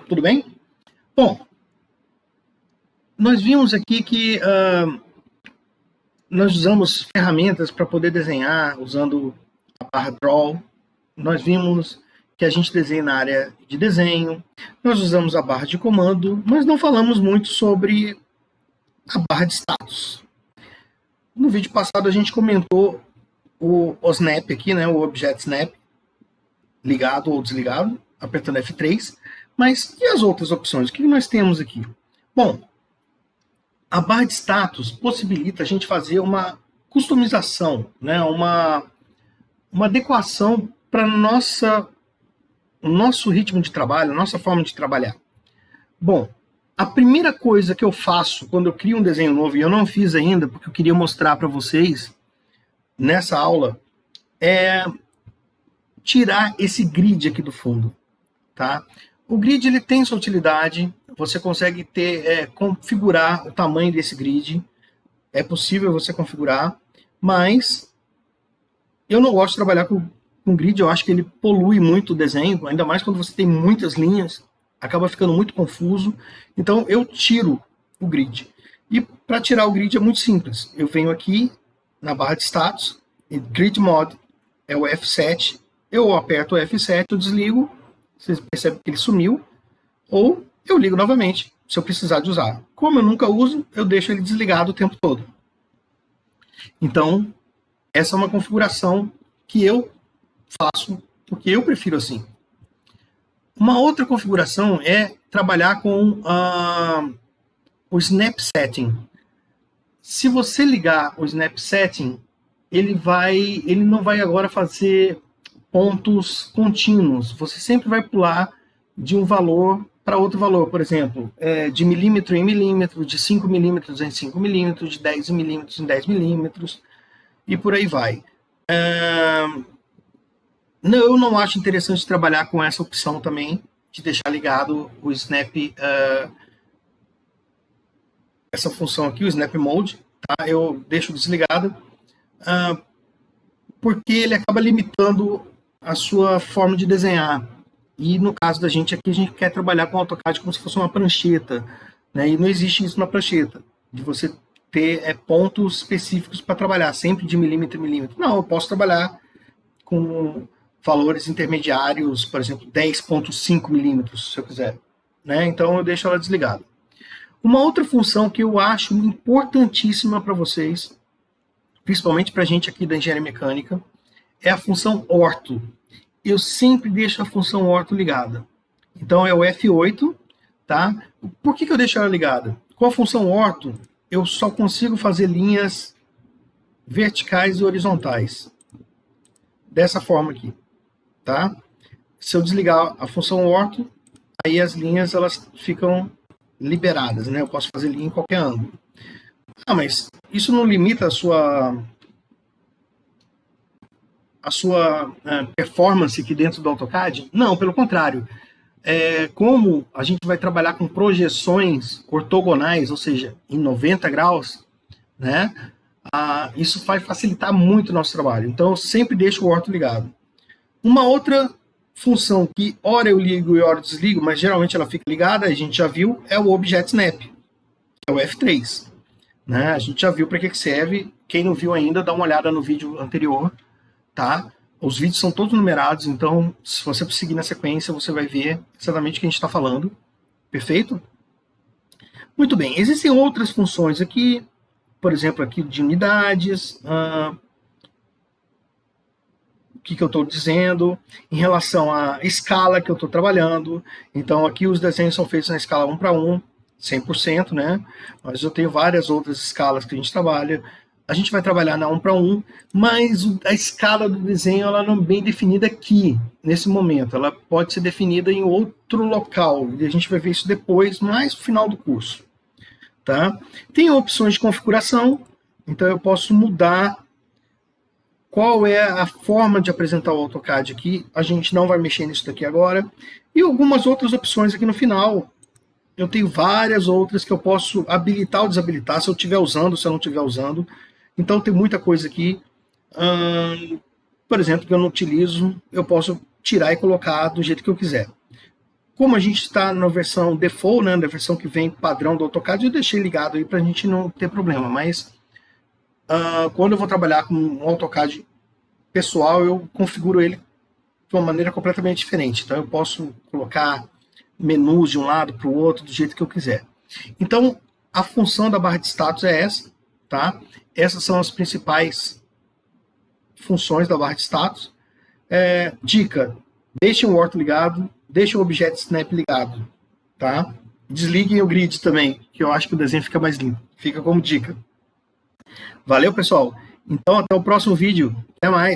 Tudo bem? Bom, nós vimos aqui que nós usamos ferramentas para poder desenhar usando a barra Draw. Nós vimos que a gente desenha na área de desenho. Nós usamos a barra de comando, mas não falamos muito sobre a barra de status. No vídeo passado a gente comentou o snap aqui, né, o Object Snap, ligado ou desligado, apertando F3. Mas e as outras opções? O que nós temos aqui? Bom, a barra de status possibilita a gente fazer uma customização, né? uma adequação para o nosso ritmo de trabalho, a nossa forma de trabalhar. Bom, a primeira coisa que eu faço quando eu crio um desenho novo, e eu não fiz ainda, porque eu queria mostrar para vocês nessa aula, é tirar esse grid aqui do fundo. Tá? O grid ele tem sua utilidade, você consegue configurar o tamanho desse grid, é possível você configurar, mas eu não gosto de trabalhar com grid, eu acho que ele polui muito o desenho, ainda mais quando você tem muitas linhas, acaba ficando muito confuso, então eu tiro o grid. E para tirar o grid é muito simples, eu venho aqui na barra de status, e Grid Mode é o F7, eu aperto o F7, eu desligo, vocês percebem que ele sumiu, ou eu ligo novamente, se eu precisar de usar. Como eu nunca uso, eu deixo ele desligado o tempo todo. Então, essa é uma configuração que eu faço, porque eu prefiro assim. Uma outra configuração é trabalhar com o Snap Setting. Se você ligar o Snap Setting, ele não vai agora fazer pontos contínuos. Você sempre vai pular de um valor para outro valor, por exemplo, de milímetro em milímetro, de 5 milímetros em 5 milímetros, de 10 milímetros em 10 milímetros, e por aí vai. Eu não acho interessante trabalhar com essa opção também, de deixar ligado o Snap, essa função aqui, o Snap Mode, tá? Eu deixo desligado, porque ele acaba limitando a sua forma de desenhar. E no caso da gente aqui, a gente quer trabalhar com o AutoCAD como se fosse uma prancheta, né? E não existe isso na prancheta, de você ter pontos específicos para trabalhar, sempre de milímetro em milímetro. Não, eu posso trabalhar com valores intermediários, por exemplo, 10,5 milímetros, se eu quiser, né? Então eu deixo ela desligada. Uma outra função que eu acho importantíssima para vocês, principalmente para a gente aqui da engenharia mecânica, é a função orto. Eu sempre deixo a função orto ligada. Então é o F8, tá? Por que eu deixo ela ligada? Com a função orto, eu só consigo fazer linhas verticais e horizontais. Dessa forma aqui, tá? Se eu desligar a função orto, aí as linhas elas ficam liberadas, né? Eu posso fazer linha em qualquer ângulo. Mas isso não limita a sua performance aqui dentro do AutoCAD? Não, pelo contrário. Como a gente vai trabalhar com projeções ortogonais, ou seja, em 90 graus, né? Isso vai facilitar muito o nosso trabalho. Então, eu sempre deixo o orto ligado. Uma outra função que, ora eu ligo e ora eu desligo, mas geralmente ela fica ligada, a gente já viu, é o Object Snap, que é o F3. Né? A gente já viu para que serve. Quem não viu ainda, dá uma olhada no vídeo anterior. Tá? Os vídeos são todos numerados, então se você seguir na sequência, você vai ver exatamente o que a gente está falando. Perfeito? Muito bem, existem outras funções aqui, por exemplo, aqui de unidades, o que eu estou dizendo, em relação à escala que eu estou trabalhando. Então aqui os desenhos são feitos na escala 1:1, 100%, né? Mas eu tenho várias outras escalas que a gente trabalha. A gente vai trabalhar na 1:1, mas a escala do desenho ela não é bem definida aqui, nesse momento. Ela pode ser definida em outro local, e a gente vai ver isso depois, mais no final do curso. Tá? Tem opções de configuração, então eu posso mudar qual é a forma de apresentar o AutoCAD aqui. A gente não vai mexer nisso daqui agora. E algumas outras opções aqui no final. Eu tenho várias outras que eu posso habilitar ou desabilitar, se eu estiver usando, se eu não estiver usando. Então tem muita coisa aqui, por exemplo, que eu não utilizo, eu posso tirar e colocar do jeito que eu quiser. Como a gente está na versão default, né, na versão que vem padrão do AutoCAD, eu deixei ligado aí para a gente não ter problema. Mas quando eu vou trabalhar com um AutoCAD pessoal, eu configuro ele de uma maneira completamente diferente. Então eu posso colocar menus de um lado para o outro do jeito que eu quiser. Então a função da barra de status é essa, tá? Essas são as principais funções da barra de status. Dica: deixem o ortho ligado, deixem o Object Snap ligado, tá? Desliguem o grid também, que eu acho que o desenho fica mais limpo. Fica como dica. Valeu, pessoal. Então, até o próximo vídeo. Até mais.